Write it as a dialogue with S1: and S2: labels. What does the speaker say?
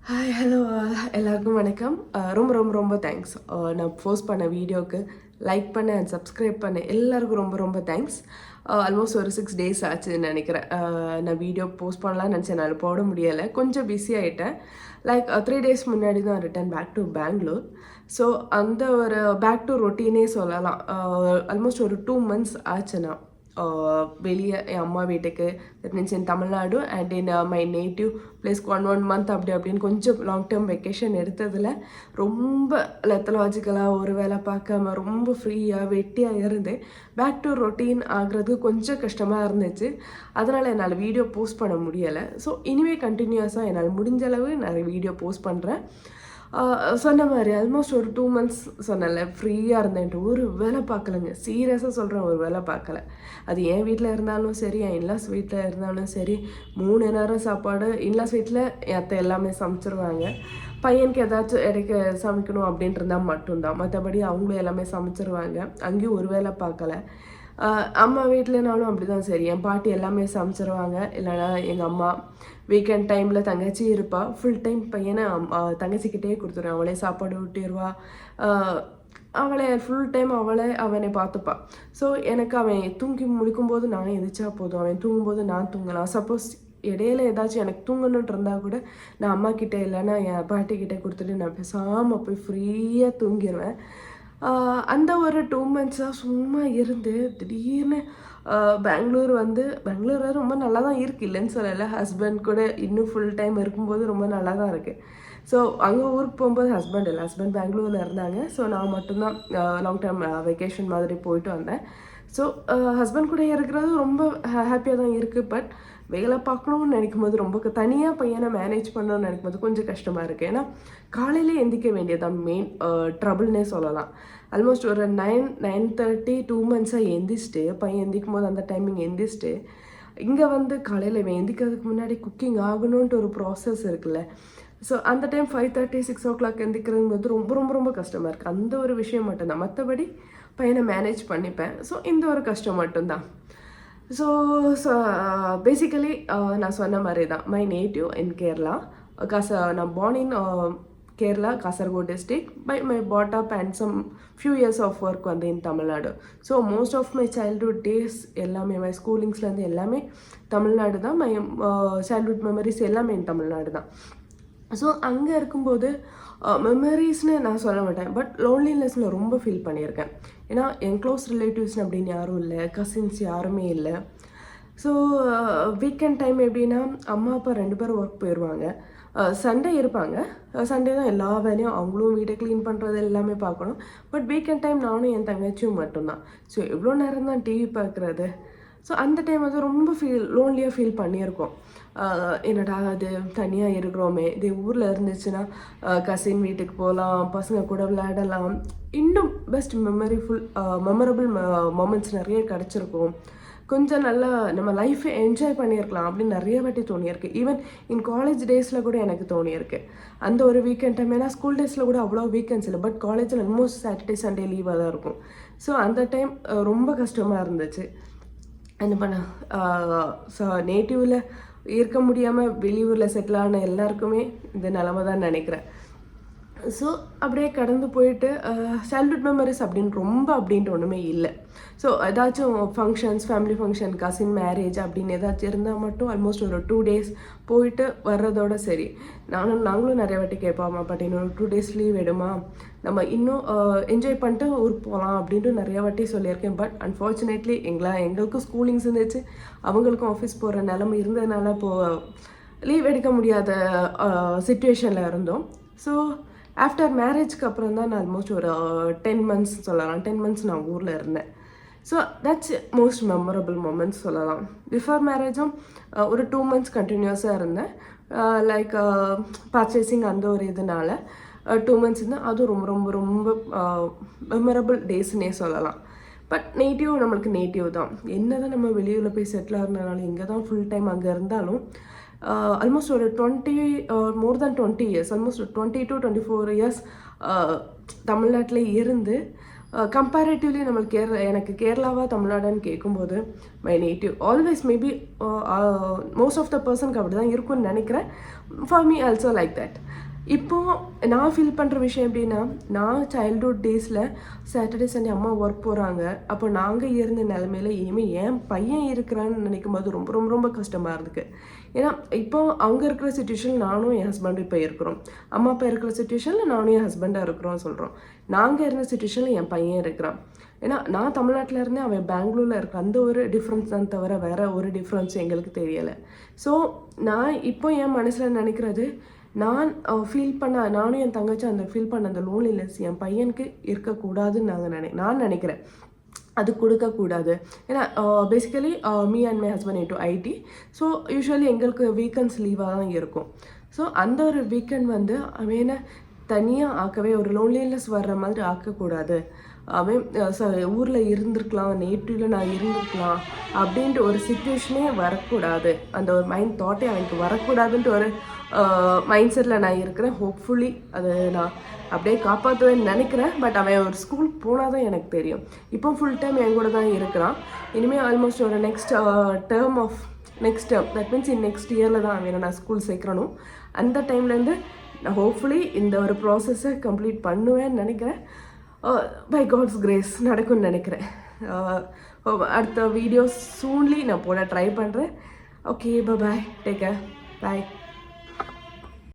S1: Hi hello எல்லாருக்கும் வணக்கம். ரொம்ப ரொம்ப ரொம்ப தேங்க்ஸ். நான் போஸ்ட் பண்ண வீடியோவுக்கு லைக் பண்ண அண்ட் சப்ஸ்கிரைப் பண்ண எல்லாருக்கும் ரொம்ப ரொம்ப தேங்க்ஸ். ஆல்மோஸ்ட் ஒரு 6 days ஆச்சுன்னு நினைக்கிறேன். நான் வீடியோ போஸ்ட் பண்ணலாம்னு நினச்சேன், நான் போட முடியலை, கொஞ்சம் பிஸி ஆகிட்டேன். லைக் 3 days முன்னாடி தான் return back to Bangalore. So அந்த ஒரு பேக் டு ரொட்டீனே சொல்லலாம். ஆல்மோஸ்ட் ஒரு 2 months ஆச்சுன்னா வெளியே என் அம்மா வீட்டுக்கு, that means in Tamil Nadu and in my native பிளேஸ்க்கு 1 month அப்படின்னு கொஞ்சம் லாங் டேர்ம் வெக்கேஷன் எடுத்ததில் ரொம்ப லெத்தலாஜிக்கலாக ஒரு வேலை பார்க்காம ரொம்ப ஃப்ரீயாக வெட்டியாக இருந்து பேக் டு ரொட்டீன் ஆகிறது கொஞ்சம் கஷ்டமாக இருந்துச்சு. அதனால் என்னால் வீடியோ போஸ்ட் பண்ண முடியலை. ஸோ இனிமேல் கண்டினியூஸாக என்னால் முடிஞ்ச அளவு நிறைய வீடியோ போஸ்ட் பண்ணுறேன். சொன்ன மாதிரி ஆல்மோஸ்ட் ஒரு 2 months சொன்னல ஃப்ரீயாக இருந்தேன்ட்டு ஒரு வேலை பார்க்கலைங்க. சீரியஸாக சொல்கிறேன், ஒரு வேலை பார்க்கல. அது என் வீட்டில் இருந்தாலும் சரி, என் இன்லாஸ் வீட்டில் இருந்தாலும் சரி, 3 நேரம் சாப்பாடு. இன்லாஸ் வீட்டில் என் அத்தை எல்லாமே சமைச்சிருவாங்க. பையனுக்கு ஏதாச்சும் இடைக்க சமைக்கணும் அப்படின்ட்டு இருந்தால் மட்டும்தான், மற்றபடி அவங்களும் எல்லாமே சமைச்சிருவாங்க. அங்கேயும் ஒரு வேலை பார்க்கல. அம்மா வீட்டிலனாலும் அப்படி தான். சரி, என் பாட்டி எல்லாமே சமைச்சிருவாங்க. இல்லைனா எங்கள் அம்மா வீக்கெண்ட் டைமில் தங்கச்சி இருப்பாள், ஃபுல் டைம் பையனை தங்கச்சிக்கிட்டே கொடுத்துருவேன். அவளே சாப்பாடு ஊட்டிடுவா, அவளை ஃபுல் டைம் அவனை பார்த்துப்பா. ஸோ எனக்கு அவன் தூங்கி முடிக்கும்போது நானே எதிர்த்தா போதும், அவன் தூங்கும்போது நான் தூங்கலாம். சப்போஸ் இடையில ஏதாச்சும் எனக்கு தூங்கணுன்ட்டு இருந்தால் கூட நான் அம்மா கிட்டே இல்லைன்னா என் பாட்டிக்கிட்டே கொடுத்துட்டு நான் பேசாமல் போய் ஃப்ரீயாக தூங்கிடுவேன். அந்த ஒரு 2 months சும்மா இருந்து திடீர்னு பெங்களூர் பெங்களூர் ரொம்ப நல்லா தான் இருக்குது, இல்லைன்னு சொல்லலை. ஹஸ்பண்ட் கூட இன்னும் ஃபுல் டைம் இருக்கும்போது ரொம்ப நல்லா தான் இருக்குது. ஸோ அங்கே ஊருக்கு போகும்போது ஹஸ்பண்ட் பெங்களூரில் இருந்தாங்க. ஸோ நான் மட்டும்தான் லாங் டேர்ம் வெக்கேஷன் மாதிரி போயிட்டு வந்தேன். ஸோ ஹஸ்பண்ட் கூட இருக்கிறது ரொம்ப ஹாப்பியாக தான் இருக்குது. பட் வேலை பார்க்கணும்னு நினைக்கும் போது ரொம்ப தனியாக பையனை மேனேஜ் பண்ணணும்னு நினைக்கும் போது கொஞ்சம் கஷ்டமாக இருக்குது. ஏன்னா காலையிலே எந்திக்க வேண்டியதான் மெயின் ட்ரபிள்னே சொல்லலாம். ஆல்மோஸ்ட் ஒரு 9:30 2 months எந்திரிச்சிட்டு, பையன் எந்திக்கும் போது அந்த டைமிங் எந்திரிச்சிட்டு, இங்கே காலையில் எந்திக்கிறதுக்கு முன்னாடி குக்கிங் ஆகணுன்ட்டு ஒரு ப்ராசஸ் இருக்குல்ல. ஸோ அந்த டைம் 5:30 6 o'clock எந்திக்கிறதுங்கிறது ரொம்ப ரொம்ப ரொம்ப கஷ்டமாக இருக்குது. அந்த ஒரு விஷயம் மட்டும்தான், மற்றபடி பையனை மேனேஜ் பண்ணிப்பேன். ஸோ இந்த ஒரு கஷ்டம் மட்டும்தான். ஸோ பேசிக்கலி நான் சொன்ன மாதிரி தான், மை நேட்டிவ் இன் கேரளா. நான் born in Kerala, Kasaragod district. My brought up and some few years of work in Tamil Nadu. So most of my childhood days எல்லாமே, மை ஸ்கூலிங்ஸ்லேருந்து எல்லாமே தமிழ்நாடு தான். மை சைல்ட்ஹுட் மெமரிஸ் எல்லாமே இன் தமிழ்நாடு தான். ஸோ அங்கே இருக்கும்போது மெமரிஸ்னு நான் சொல்ல மாட்டேன், பட் லோன்லினஸில் ரொம்ப ஃபீல் பண்ணியிருக்கேன். ஏன்னா என் க்ளோஸ் ரிலேட்டிவ்ஸ் அப்படின்னு யாரும் இல்லை, கசின்ஸ் யாருமே இல்லை. ஸோ வீக்கெண்ட் டைம் எப்படின்னா அம்மா அப்பா 2 பேரும் ஒர்க் போயிடுவாங்க. சண்டே இருப்பாங்க. சண்டே தான் எல்லா வேலையும், அவங்களும் வீட்டை க்ளீன் பண்ணுறது எல்லாமே பார்க்கணும். பட் வீக்கெண்ட் டைம் நானும் என் தங்கச்சியும் மட்டும்தான். ஸோ எவ்வளோ நேரம் தான் டிவி பார்க்குறது. ஸோ அந்த டைம் ரொம்ப லோன்லியாக ஃபீல் பண்ணியிருக்கோம். என்னடா அது தனியாக இருக்கிறோமே, இதே ஊரில் இருந்துச்சுன்னா கசின் வீட்டுக்கு போகலாம், பசங்க கூட விளையாடலாம், இன்னும் பெஸ்ட் மெமரபிள் மொமெண்ட்ஸ் நிறைய கிடச்சிருக்கும். கொஞ்சம் நல்லா நம்ம லைஃப்பை என்ஜாய் பண்ணியிருக்கலாம் அப்படின்னு நிறைய வாட்டி தோணியிருக்கு. ஈவன் இன் காலேஜ் டேஸில் கூட எனக்கு தோணியிருக்கு. அந்த ஒரு வீக்கெண்ட் டைம், ஏன்னா ஸ்கூல் டேஸில் கூட அவ்வளோ வீக்கெண்ட்ஸ் இல்லை, பட் காலேஜில் ஆல்மோஸ்ட் சாட்டர்டே சண்டே லீவாக தான் இருக்கும். ஸோ அந்த டைம் ரொம்ப கஷ்டமாக இருந்துச்சு. என்ன பண்ண நேட்டிவில் இருக்க முடியாமல் வெளியூரில் செட்டில் ஆன எல்லாருக்குமே இந்த நிலமை தான் நினைக்கிறேன். ஸோ அப்படியே கடந்து போயிட்டு சைல்ட்ஹுட் மெமரிஸ் அப்படின்ட்டு ஒன்றுமே இல்லை. ஸோ ஏதாச்சும் functions, family function, cousin marriage அப்படின்னு ஏதாச்சும் இருந்தால் மட்டும் ஆல்மோஸ்ட் ஒரு 2 days போயிட்டு வர்றதோட சரி. நாங்களும் நிறைய வாட்டி கேட்போம், பட் இன்னொரு 2 days லீவ் எடுமா, நம்ம இன்னும் என்ஜாய் பண்ணிட்டு ஊருக்கு போகலாம் அப்படின்ட்டு நிறைய வாட்டி சொல்லியிருக்கேன். பட் அன்ஃபார்ச்சுனேட்லி எங்களுக்கும் ஸ்கூலிங்ஸ் இருந்துச்சு, அவங்களுக்கும் ஆஃபீஸ் போகிற நிலமை இருந்ததுனால லீவ் எடுக்க முடியாத சுச்சுவேஷனில் இருந்தோம். ஸோ ஆஃப்டர் மேரேஜ்க்கு அப்புறம் தான் நான் ஆல்மோஸ்ட் ஒரு 10 months சொல்லலாம், 10 months நான் ஊரில் இருந்தேன். So that's most memorable moments சொல்லலாம். பிஃபோர் மேரேஜும் ஒரு 2 months கண்டினியூஸாக இருந்தேன். லைக் பர்ச்சேசிங் அந்த ஒரு இதனால 2 months இருந்தால் அதுவும் ரொம்ப ரொம்ப ரொம்ப மெமரபிள் டேஸ்னே சொல்லலாம். பட் நம்மளுக்கு நேட்டிவ் தான். என்ன தான் நம்ம வெளியூரில் போய் செட்டில் ஆகிறதுனால இங்கே தான் ஃபுல் டைம் அங்கே இருந்தாலும் ஆல்மோஸ்ட் ஒரு மோர் தேன் 20 years, ஆல்மோஸ்ட் 20 to 24 years தமிழ்நாட்டில் இருந்து கம்பேரிட்டிவ்லி நம்மளுக்கு எனக்கு கேரளாவா தமிழ்நாடுன்னு கேட்கும்போது my native always maybe most of the பர்சனுக்கு அப்படி தான் இருக்கும்னு நினைக்கிறேன். For me also like that. இப்போ நான் ஃபீல் பண்ணுற விஷயம் எப்படின்னா, நான் சைல்ட்ஹுட் டேஸில் சாட்டர்டே, சண்டே அம்மா ஒர்க் போகிறாங்க. அப்போ நாங்கள் இருந்த நிலமையில இனிமேல் என் பையன் இருக்கிறான்னு நினைக்கும்போது ரொம்ப ரொம்ப ரொம்ப கஷ்டமாக இருந்துக்கு. ஏன்னா இப்போ அவங்க இருக்கிற சுச்சுவேஷனில் நானும் என் ஹஸ்பண்டும் இப்போ இருக்கிறோம். அம்மா அப்பா இருக்கிற சுச்சுவேஷனில் நானும் என் ஹஸ்பண்டாக இருக்கிறோம் சொல்கிறோம். நாங்கள் இருந்த சுச்சுவேஷனில் என் பையன் இருக்கிறான். ஏன்னா நான் தமிழ்நாட்டில் இருந்தேன், அவன் பெங்களூரில் இருக்கான். அந்த ஒரு டிஃப்ரென்ஸ் தான் தவிர வேறு ஒரு டிஃப்ரென்ஸ் எங்களுக்கு தெரியலை. ஸோ நான் இப்போ என் மனசில் நினைக்கிறது, நான் ஃபீல் பண்ண நானும் என் தங்கச்சி அந்த ஃபீல் பண்ண அந்த லோன்லினஸ் என் பையனுக்கு இருக்கக்கூடாதுன்னு நான் நினைக்கிறேன். அது கொடுக்கக்கூடாது. ஏன்னா basically me and my husband into IT. So usually எங்களுக்கு வீக்கெண்ட்ஸ் லீவாக தான் இருக்கும். ஸோ அந்த ஒரு வீக்கெண்ட் வந்து அவனை தனியாக ஆக்கவே ஒரு லோன்லினஸ் வர்ற மாதிரி ஆக்கக்கூடாது. அவன் ஊரில் இருந்திருக்கலாம், நேட்டிவில் நான் இருந்திருக்கலாம் அப்படின்ட்டு ஒரு சுச்சுவேஷனே வரக்கூடாது. அந்த ஒரு மைண்ட் தாட்டே அவனுக்கு வரக்கூடாதுன்ட்டு ஒரு மைண்ட் செட்டில் நான் இருக்கிறேன். ஹோப்ஃபுல்லி அது நான் அப்படியே காப்பாற்றுவேன்னு நினைக்கிறேன். பட் அவன் ஒரு ஸ்கூலுக்கு போனால் தான் எனக்கு தெரியும். இப்போ ஃபுல் டைம் என் கூட தான் இருக்கிறான். இனிமேல் ஆல்மோஸ்ட் ஒரு next term that means next இயரில் தான் அவனை நான் ஸ்கூல் சேர்க்கணும். அந்த டைம்லேருந்து நான் ஹோப்ஃபுல்லி இந்த ஒரு ப்ராசஸை கம்ப்ளீட் பண்ணுவேன்னு நினைக்கிறேன். பை காட்ஸ் கிரேஸ் நடக்கும்னு நினைக்கிறேன். அடுத்த வீடியோஸ் சூன்லி நான் போட ட்ரை பண்ணுறேன். ஓகே, பாய், டேக் கேர், பாய்.